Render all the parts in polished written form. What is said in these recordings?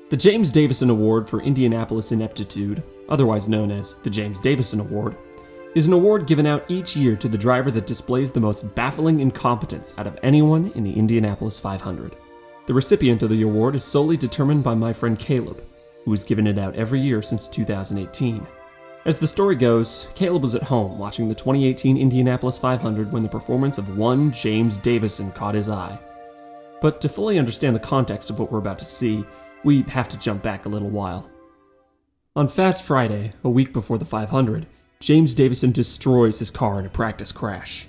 The James Davison Award for Indianapolis Ineptitude, otherwise known as the James Davison Award, is an award given out each year to the driver that displays the most baffling incompetence out of anyone in the Indianapolis 500. The recipient of the award is solely determined by my friend Caleb, who has given it out every year since 2018. As the story goes, Caleb was at home watching the 2018 Indianapolis 500 when the performance of one James Davison caught his eye. But to fully understand the context of what we're about to see, we have to jump back a little while. On Fast Friday, a week before the 500, James Davison destroys his car in a practice crash.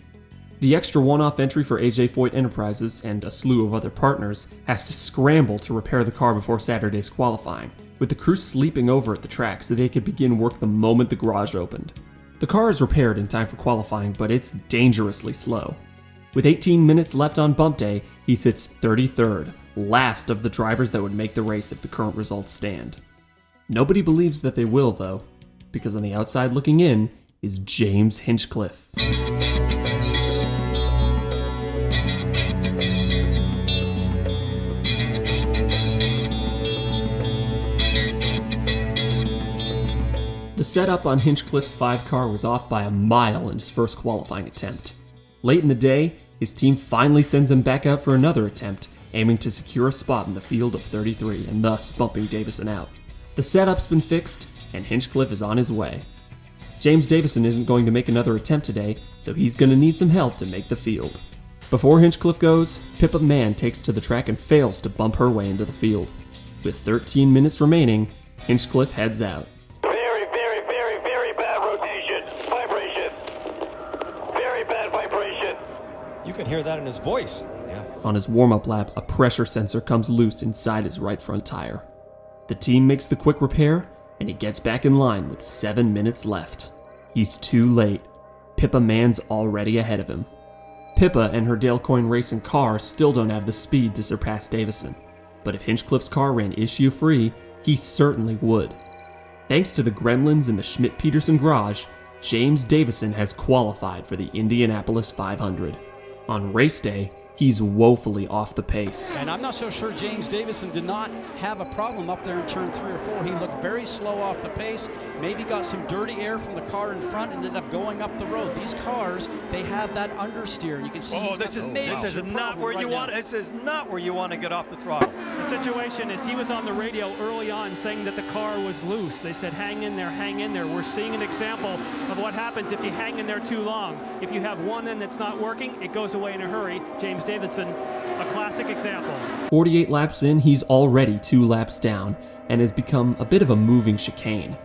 The extra one-off entry for AJ Foyt Enterprises and a slew of other partners has to scramble to repair the car before Saturday's qualifying, with the crew sleeping over at the track so they could begin work the moment the garage opened. The car is repaired in time for qualifying, but it's dangerously slow. With 18 minutes left on bump day, he sits 33rd, last of the drivers that would make the race if the current results stand. Nobody believes that they will, though, because on the outside looking in is James Hinchcliffe. The setup on Hinchcliffe's 5 car was off by a mile in his first qualifying attempt. Late in the day, his team finally sends him back out for another attempt, aiming to secure a spot in the field of 33 and thus bumping Davison out. The setup's been fixed, and Hinchcliffe is on his way. James Davison isn't going to make another attempt today, so he's going to need some help to make the field. Before Hinchcliffe goes, Pippa Mann takes to the track and fails to bump her way into the field. With 13 minutes remaining, Hinchcliffe heads out. Very bad rotation. Vibration. Very bad vibration. You can hear that in his voice. Yeah. On his warm-up lap, a pressure sensor comes loose inside his right front tire. The team makes the quick repair, and he gets back in line with 7 minutes left. He's too late. Pippa Mann's already ahead of him. Pippa and her Dale Coyne Racing car still don't have the speed to surpass Davison, but if Hinchcliffe's car ran issue-free, he certainly would. Thanks to the gremlins in the Schmidt-Peterson garage, James Davison has qualified for the Indianapolis 500. On race day, he's woefully off the pace. And I'm not so sure James Davison did not have a problem up there in turn 3 or 4. He looked very slow off the pace, maybe got some dirty air from the car in front and ended up going up the road. These cars, they have that understeer. You can see This is not where you want to get off the throttle. The situation is he was on the radio early on saying that the car was loose. They said, hang in there, hang in there. We're seeing an example of what happens if you hang in there too long. If you have one end that's not working, it goes away in a hurry. James Davison, a classic example. 48 laps in, he's already 2 laps down, and has become a bit of a moving chicane.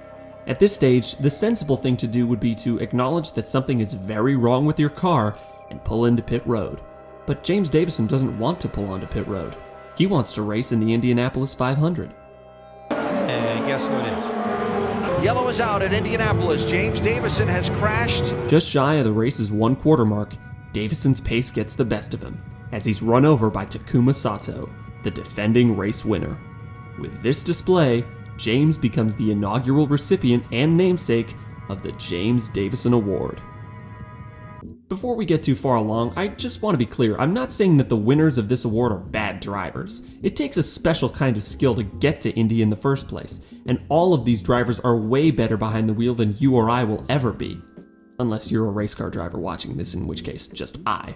At this stage, the sensible thing to do would be to acknowledge that something is very wrong with your car and pull into pit road. But James Davison doesn't want to pull onto pit road. He wants to race in the Indianapolis 500. And guess who it is? Yellow is out at Indianapolis. James Davison has crashed. Just shy of the race's 1/4 mark, Davison's pace gets the best of him, as he's run over by Takuma Sato, the defending race winner. With this display, James becomes the inaugural recipient and namesake of the James Davison Award. Before we get too far along, I just want to be clear, I'm not saying that the winners of this award are bad drivers. It takes a special kind of skill to get to Indy in the first place, and all of these drivers are way better behind the wheel than you or I will ever be. Unless you're a race car driver watching this, in which case, just I.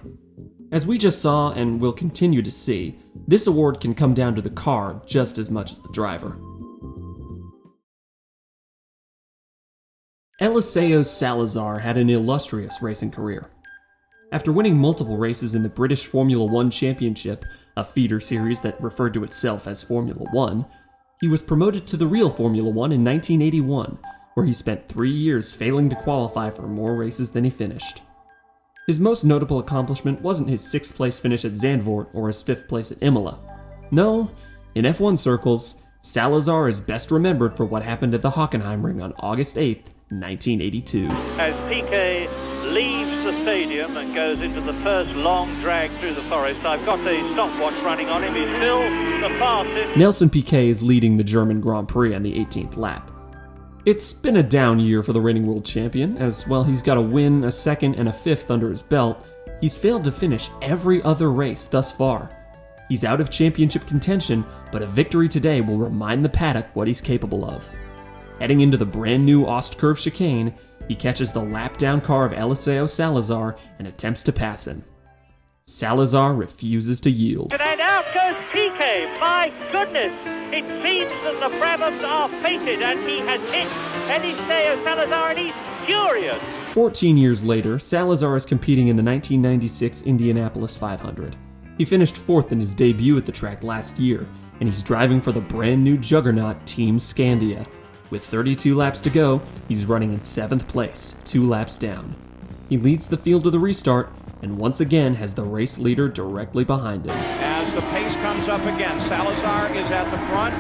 As we just saw, and will continue to see, this award can come down to the car just as much as the driver. Eliseo Salazar had an illustrious racing career. After winning multiple races in the British Formula One Championship, a feeder series that referred to itself as Formula One, he was promoted to the real Formula One in 1981, where he spent 3 years failing to qualify for more races than he finished. His most notable accomplishment wasn't his 6th place finish at Zandvoort or his 5th place at Imola. No, in F1 circles, Salazar is best remembered for what happened at the Hockenheimring on August 8th, 1982. As Piquet leaves the stadium and goes into the first long drag through the forest, I've got the stopwatch running on him. He's still the fastest. Nelson Piquet is leading the German Grand Prix on the 18th lap. It's been a down year for the reigning world champion, as well he's got a win, a 2nd, and a 5th under his belt. He's failed to finish every other race thus far. He's out of championship contention, but a victory today will remind the paddock what he's capable of. Heading into the brand new Ostkurve chicane, he catches the lap-down car of Eliseo Salazar and attempts to pass him. Salazar refuses to yield. And out goes PK. My goodness. It seems that the Brabhams are fated and he has hit Eliseo Salazar and he's furious. 14 years later, Salazar is competing in the 1996 Indianapolis 500. He finished 4th in his debut at the track last year, and he's driving for the brand new juggernaut Team Scandia. With 32 laps to go, he's running in 7th place, 2 laps down. He leads the field to the restart, and once again has the race leader directly behind him. As the pace comes up again, Salazar is at the front,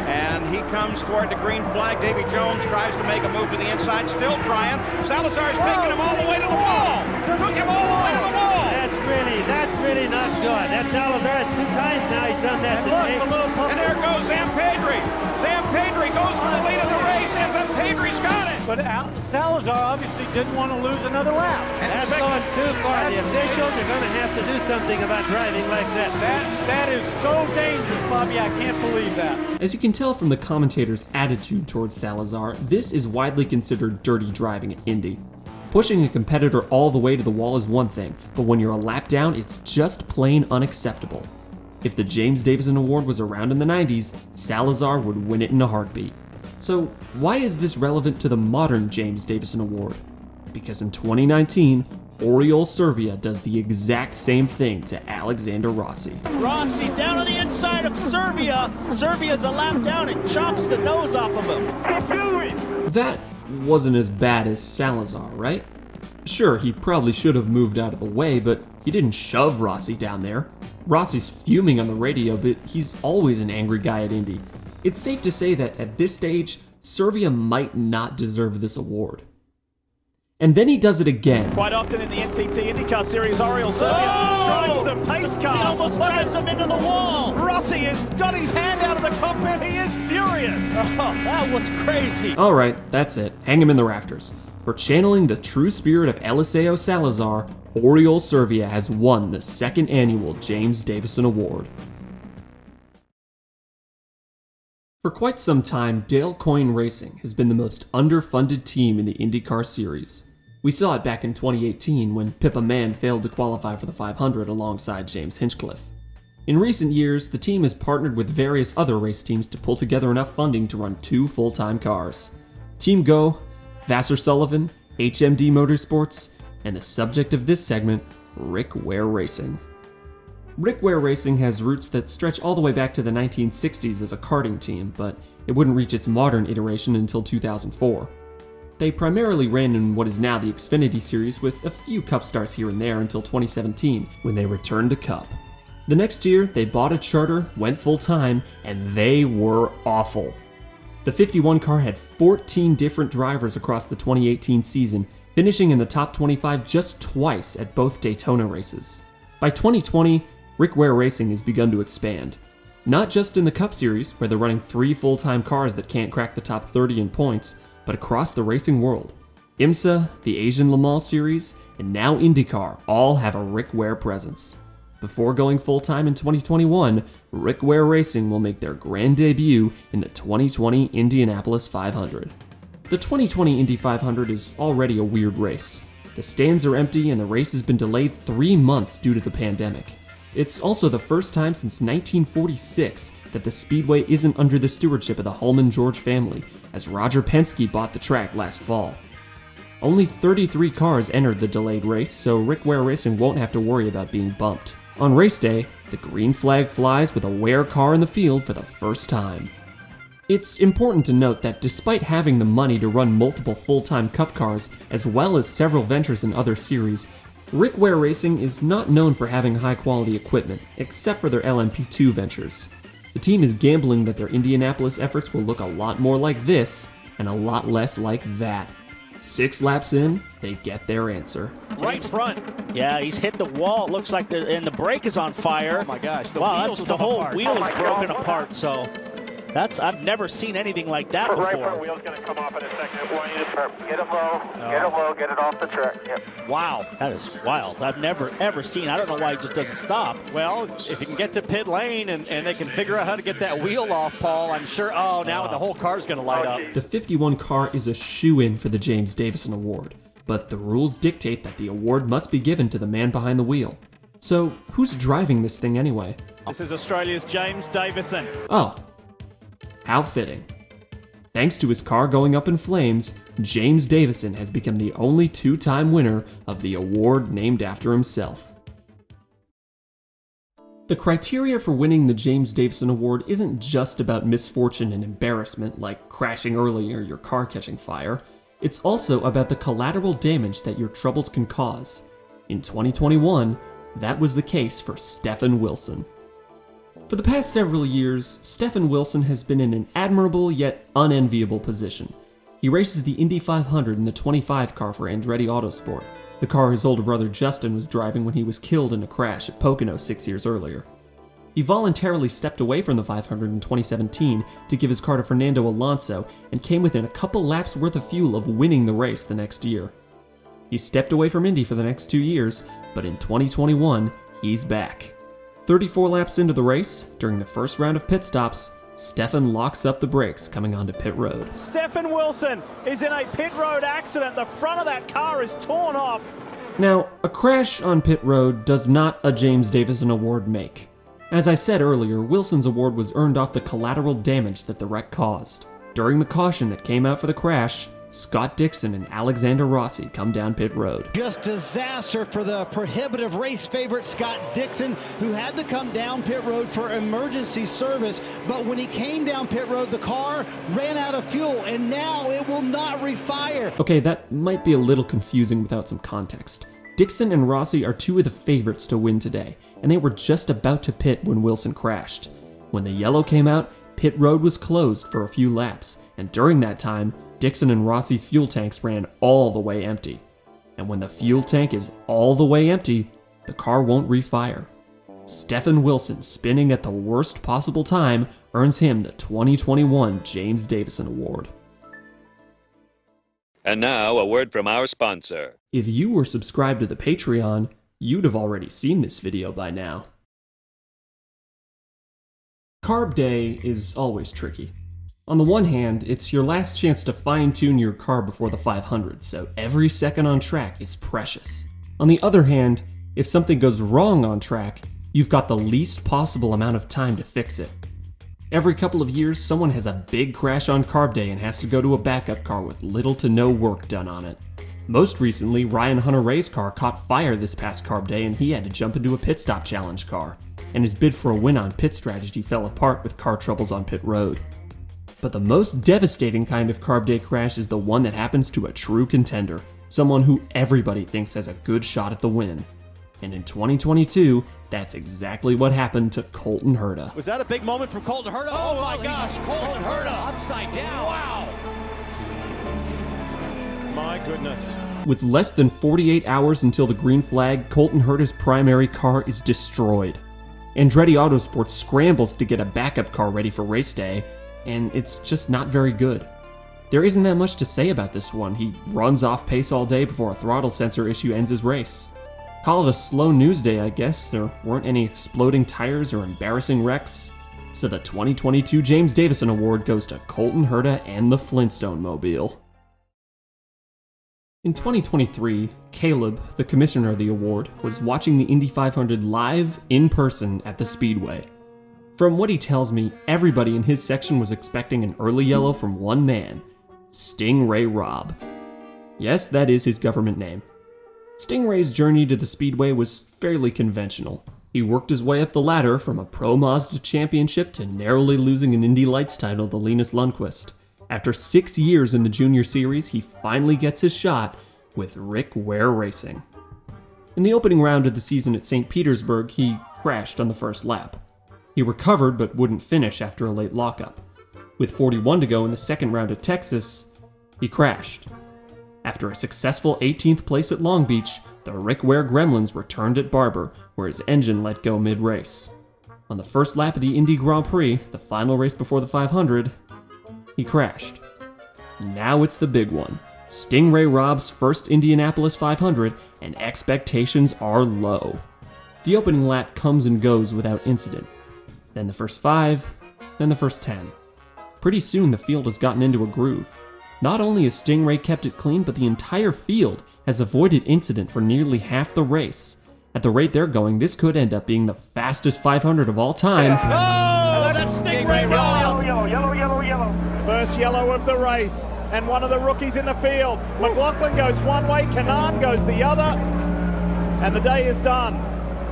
and he comes toward the green flag. Davy Jones tries to make a move to the inside, still trying. Salazar's taking him all the way to the wall. Took him all the way to the wall. That's really not good. That's Salazar 2 times now he's done that today. And there goes Zampedri. Zampedri goes for the lead of the race, and Zampedri's got it. But Salazar obviously didn't want to lose another lap. That's going too far. The officials are going to have to do something about driving like that. That is so dangerous, Bobby. I can't believe that. As you can tell from the commentator's attitude towards Salazar, this is widely considered dirty driving at Indy. Pushing a competitor all the way to the wall is one thing, but when you're a lap down, it's just plain unacceptable. If the James Davison Award was around in the 90s, Salazar would win it in a heartbeat. So why is this relevant to the modern James Davison Award? Because in 2019, Oriol Servia does the exact same thing to Alexander Rossi. Rossi down on the inside of Servia. Servia's a lap down and chops the nose off of him. That wasn't as bad as Salazar, right? Sure, he probably should have moved out of the way, but he didn't shove Rossi down there. Rossi's fuming on the radio, but he's always an angry guy at Indy. It's safe to say that at this stage, Servia might not deserve this award. And then he does it again. Quite often in the NTT IndyCar Series, Oriol Servia drives the pace car. He almost drives him into the wall. Rossi has got his hand out of the cockpit. He is furious. Oh, that was crazy. Alright, that's it. Hang him in the rafters. For channeling the true spirit of Eliseo Salazar, Oriol Servia has won the 2nd annual James Davison Award. For quite some time, Dale Coyne Racing has been the most underfunded team in the IndyCar Series. We saw it back in 2018 when Pippa Mann failed to qualify for the 500 alongside James Hinchcliffe. In recent years, the team has partnered with various other race teams to pull together enough funding to run 2 full-time cars. Team Go, Vassar Sullivan, HMD Motorsports, and the subject of this segment, Rick Ware Racing. Rick Ware Racing has roots that stretch all the way back to the 1960s as a karting team, but it wouldn't reach its modern iteration until 2004. They primarily ran in what is now the Xfinity Series with a few Cup stars here and there until 2017, when they returned to Cup. The next year, they bought a charter, went full-time, and they were awful. The 51 car had 14 different drivers across the 2018 season, finishing in the top 25 just twice at both Daytona races. By 2020, Rick Ware Racing has begun to expand. Not just in the Cup Series, where they're running 3 full-time cars that can't crack the top 30 in points, but across the racing world. IMSA, the Asian Le Mans Series, and now IndyCar all have a Rick Ware presence. Before going full-time in 2021, Rick Ware Racing will make their grand debut in the 2020 Indianapolis 500. The 2020 Indy 500 is already a weird race. The stands are empty and the race has been delayed 3 months due to the pandemic. It's also the first time since 1946 that the Speedway isn't under the stewardship of the Hulman-George family, as Roger Penske bought the track last fall. Only 33 cars entered the delayed race, so Rick Ware Racing won't have to worry about being bumped. On race day, the green flag flies with a Ware car in the field for the first time. It's important to note that despite having the money to run multiple full-time Cup cars, as well as several ventures in other series, Rick Ware Racing is not known for having high-quality equipment, except for their LMP2 ventures. The team is gambling that their Indianapolis efforts will look a lot more like this, and a lot less like that. 6 laps in, they get their answer. Right front. Yeah, he's hit the wall. It looks like the brake is on fire. Oh my gosh, the wheel is broken apart, so I've never seen anything like that before. Right front wheel's going to come off in a second. Get it low, get it off the track. Yep. Wow, that is wild. I've never, ever seen. I don't know why he just doesn't stop. Well, if you can get to pit lane and they can figure out how to get that wheel off, Paul, I'm sure, now the whole car's going to light up. The 51 car is a shoo-in for the James Davison Award, but the rules dictate that the award must be given to the man behind the wheel. So, who's driving this thing anyway? This is Australia's James Davison. Oh, how fitting. Thanks to his car going up in flames, James Davison has become the only two-time winner of the award named after himself. The criteria for winning the James Davison Award isn't just about misfortune and embarrassment, like crashing early or your car catching fire. It's also about the collateral damage that your troubles can cause. In 2021, that was the case for Stefan Wilson. For the past several years, Stefan Wilson has been in an admirable yet unenviable position. He races the Indy 500 in the 25 car for Andretti Autosport, the car his older brother Justin was driving when he was killed in a crash at Pocono 6 years earlier. He voluntarily stepped away from the 500 in 2017 to give his car to Fernando Alonso and came within a couple laps worth of fuel of winning the race the next year. He stepped away from Indy for the next 2 years, but in 2021, he's back. 34 laps into the race, during the first round of pit stops, Stefan locks up the brakes coming onto pit road. Stefan Wilson is in a pit road accident. The front of that car is torn off. Now, a crash on pit road does not a James Davison Award make. As I said earlier, Wilson's award was earned off the collateral damage that the wreck caused. During the caution that came out for the crash, Scott Dixon and Alexander Rossi come down pit road. Just disaster for the prohibitive race favorite Scott Dixon, who had to come down pit road for emergency service. But when he came down pit road, the car ran out of fuel, and now it will not refire. Okay, that might be a little confusing without some context. Dixon and Rossi are two of the favorites to win today, and they were just about to pit when Wilson crashed. When the yellow came out, pit road was closed for a few laps, and during that time, Dixon and Rossi's fuel tanks ran all the way empty. And when the fuel tank is all the way empty, the car won't refire. Stefan Wilson, spinning at the worst possible time, earns him the 2021 James Davison Award. And now, a word from our sponsor. If you were subscribed to the Patreon, you'd have already seen this video by now. Carb Day is always tricky. On the one hand, it's your last chance to fine-tune your car before the 500, so every second on track is precious. On the other hand, if something goes wrong on track, you've got the least possible amount of time to fix it. Every couple of years, someone has a big crash on Carb Day and has to go to a backup car with little to no work done on it. Most recently, Ryan Hunter-Reay's car caught fire this past Carb Day and he had to jump into a pit stop challenge car, and his bid for a win on pit strategy fell apart with car troubles on pit road. But the most devastating kind of Carb Day crash is the one that happens to a true contender, someone who everybody thinks has a good shot at the win. And in 2022, that's exactly what happened to Colton Herta. Was that a big moment from Colton Herta? Oh my gosh, Colton Herta upside down. Wow. My goodness. With less than 48 hours until the green flag, Colton Herta's primary car is destroyed. Andretti Autosport scrambles to get a backup car ready for race day, and it's just not very good. There isn't that much to say about this one. He runs off pace all day before a throttle sensor issue ends his race. Call it a slow news day, I guess. There weren't any exploding tires or embarrassing wrecks. So the 2022 James Davison Award goes to Colton Herta and the Flintstone Mobile. In 2023, Caleb, the commissioner of the award, was watching the Indy 500 live, in person, at the Speedway. From what he tells me, everybody in his section was expecting an early yellow from one man, Stingray Robb. Yes, that is his government name. Stingray's journey to the Speedway was fairly conventional. He worked his way up the ladder from a Pro Mazda championship to narrowly losing an Indy Lights title to Linus Lundqvist. After 6 years in the Junior Series, he finally gets his shot with Rick Ware Racing. In the opening round of the season at St. Petersburg, he crashed on the first lap. He recovered but wouldn't finish after a late lockup. With 41 to go in the second round at Texas, he crashed. After a successful 18th place at Long Beach, the Rick Ware Gremlins returned at Barber, where his engine let go mid-race. On the first lap of the Indy Grand Prix, the final race before the 500, he crashed. Now it's the big one. Stingray Rob's first Indianapolis 500, and expectations are low. The opening lap comes and goes without incident. Then the first 5, then the first 10. Pretty soon the field has gotten into a groove. Not only has Stingray kept it clean, but the entire field has avoided incident for nearly half the race. At the rate they're going, this could end up being the fastest 500 of all time. Oh, that's Stingray Rob! Yellow. First yellow of the race, and one of the rookies in the field. McLaughlin goes one way, Kanaan goes the other, and the day is done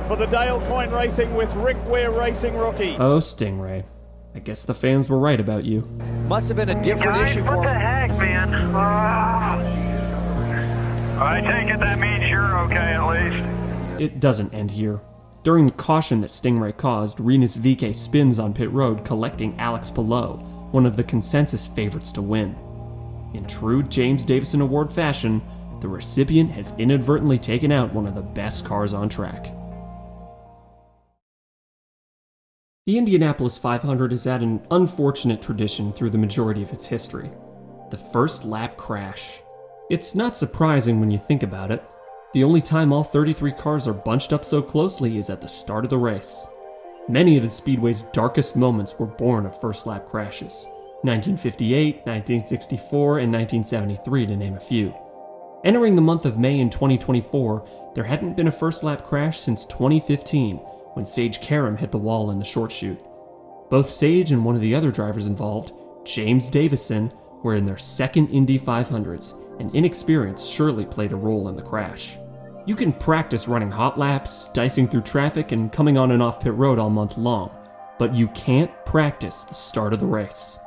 for the Dale Coyne Racing with Rick Ware Racing rookie. Oh, Stingray. I guess the fans were right about you. Must have been a different issue for him. What the heck, man? I take it that means you're okay at least. It doesn't end here. During the caution that Stingray caused, Rinus VeeKay spins on pit road, collecting Alex Palou, one of the consensus favorites to win. In true James Davison Award fashion, the recipient has inadvertently taken out one of the best cars on track. The Indianapolis 500 has had an unfortunate tradition through the majority of its history: the first lap crash. It's not surprising when you think about it. The only time all 33 cars are bunched up so closely is at the start of the race. Many of the Speedway's darkest moments were born of first lap crashes: 1958, 1964, and 1973 to name a few. Entering the month of May in 2024, there hadn't been a first lap crash since 2015, when Sage Karam hit the wall in the short chute. Both Sage and one of the other drivers involved, James Davison, were in their second Indy 500s, and inexperience surely played a role in the crash. You can practice running hot laps, dicing through traffic, and coming on and off pit road all month long, but you can't practice the start of the race.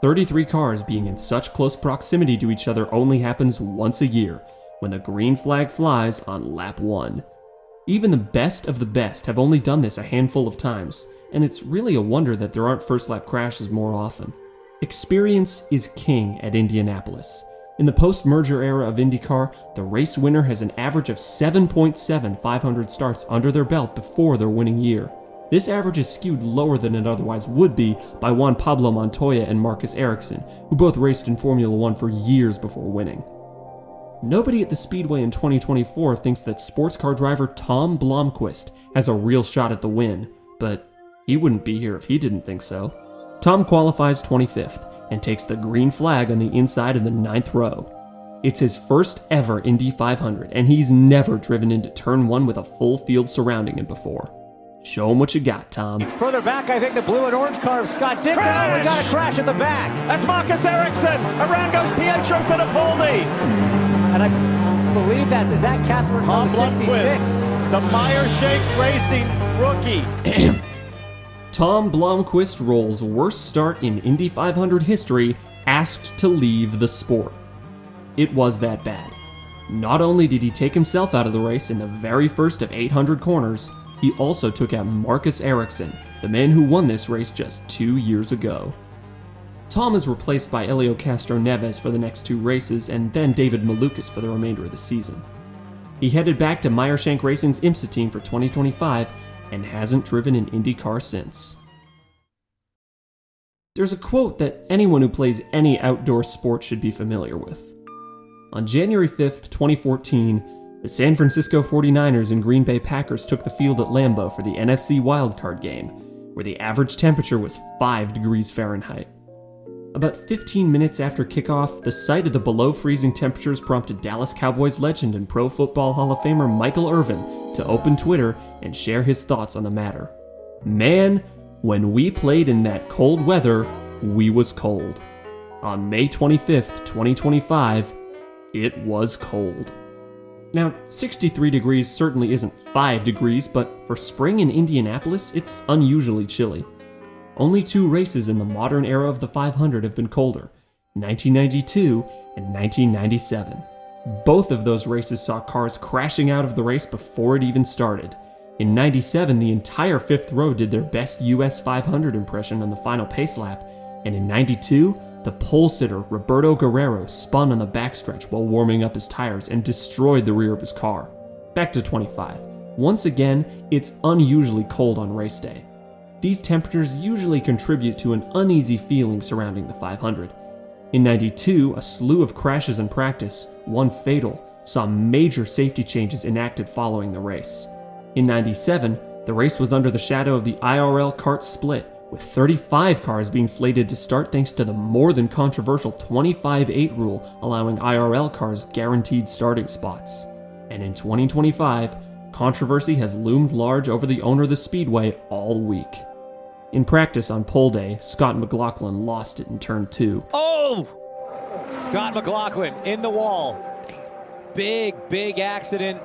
33 cars being in such close proximity to each other only happens once a year, when the green flag flies on lap 1. Even the best of the best have only done this a handful of times, and it's really a wonder that there aren't first lap crashes more often. Experience is king at Indianapolis. In the post-merger era of IndyCar, the race winner has an average of 7.7 500 starts under their belt before their winning year. This average is skewed lower than it otherwise would be by Juan Pablo Montoya and Marcus Ericsson, who both raced in Formula One for years before winning. Nobody at the Speedway in 2024 thinks that sports car driver Tom Blomqvist has a real shot at the win, but he wouldn't be here if he didn't think so. Tom qualifies 25th and takes the green flag on the inside of the 9th row. It's his first ever Indy 500, and he's never driven into turn 1 with a full field surrounding him before. Show him what you got, Tom. Further back, I think the blue and orange car of Scott Dixon. Oh, we got a crash at the back. That's Marcus Ericsson. Around goes Pietro Fittipaldi. And I believe is that Catherine Tom 66. The Meyer-Shank Racing rookie. Tom Blomqvist rolls worst start in Indy 500 history, asked to leave the sport. It was that bad. Not only did he take himself out of the race in the very first of 800 corners, he also took out Marcus Ericsson, the man who won this race just 2 years ago. Tom is replaced by Helio Castroneves for the next 2 races, and then David Malukas for the remainder of the season. He headed back to Meyer-Shank Racing's IMSA team for 2025, and hasn't driven an IndyCar since. There's a quote that anyone who plays any outdoor sport should be familiar with. On January 5th, 2014, the San Francisco 49ers and Green Bay Packers took the field at Lambeau for the NFC wildcard game, where the average temperature was 5 degrees Fahrenheit. About 15 minutes after kickoff, the sight of the below-freezing temperatures prompted Dallas Cowboys legend and Pro Football Hall of Famer Michael Irvin to open Twitter and share his thoughts on the matter. Man, when we played in that cold weather, we was cold. On May 25th, 2025, it was cold. Now, 63 degrees certainly isn't 5 degrees, but for spring in Indianapolis, it's unusually chilly. Only 2 races in the modern era of the 500 have been colder, 1992 and 1997. Both of those races saw cars crashing out of the race before it even started. In 97, the entire 5th row did their best US 500 impression on the final pace lap, and in 92, the pole sitter Roberto Guerrero spun on the backstretch while warming up his tires and destroyed the rear of his car. Back to 25. Once again, it's unusually cold on race day. these temperatures usually contribute to an uneasy feeling surrounding the 500. In '92, a slew of crashes in practice, one fatal, saw major safety changes enacted following the race. In '97, the race was under the shadow of the IRL kart split, with 35 cars being slated to start thanks to the more than controversial 25-8 rule allowing IRL cars guaranteed starting spots. And in 2025, controversy has loomed large over the owner of the speedway all week. In practice on pole day, Scott McLaughlin lost it in turn 2. Oh! Scott McLaughlin in the wall. Big accident.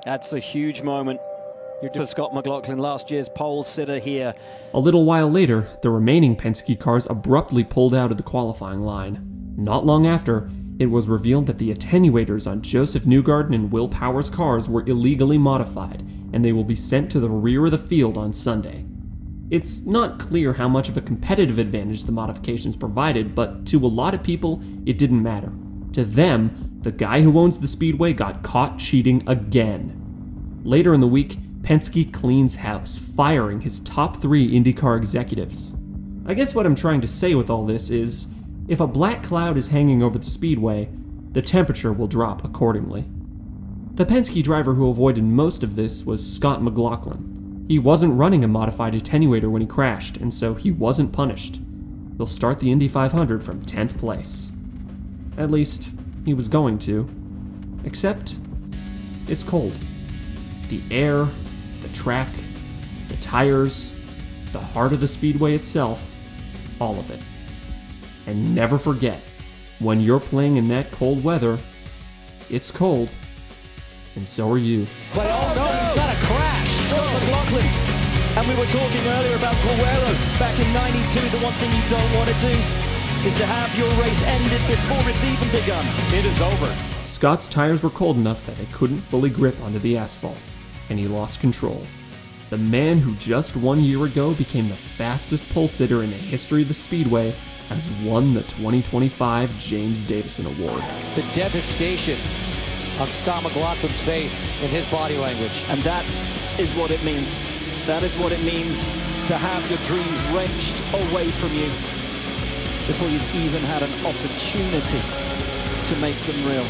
That's a huge moment for Scott McLaughlin, last year's pole sitter here. A little while later, the remaining Penske cars abruptly pulled out of the qualifying line. Not long after, it was revealed that the attenuators on Joseph Newgarden and Will Power's cars were illegally modified, and they will be sent to the rear of the field on Sunday. It's not clear how much of a competitive advantage the modifications provided, but to a lot of people, it didn't matter. To them, the guy who owns the speedway got caught cheating again. Later in the week, Penske cleans house, firing his top 3 IndyCar executives. I guess what I'm trying to say with all this is, if a black cloud is hanging over the speedway, the temperature will drop accordingly. The Penske driver who avoided most of this was Scott McLaughlin. He wasn't running a modified attenuator when he crashed, and so he wasn't punished. He'll start the Indy 500 from 10th place. At least, he was going to. Except, it's cold. The air, the track, the tires, the heart of the speedway itself, all of it. And never forget, when you're playing in that cold weather, it's cold, and so are you. But oh no, we've got a crash! Scott McLaughlin! And we were talking earlier about Guerrero back in '92. The one thing you don't want to do is to have your race ended before it's even begun. It is over. Scott's tires were cold enough that they couldn't fully grip onto the asphalt, and he lost control. The man who just 1 year ago became the fastest pole sitter in the history of the Speedway has won the 2025 James Davison Award. The devastation on Scott McLaughlin's face in his body language. And that is what it means. That is what it means to have your dreams wrenched away from you before you've even had an opportunity to make them real.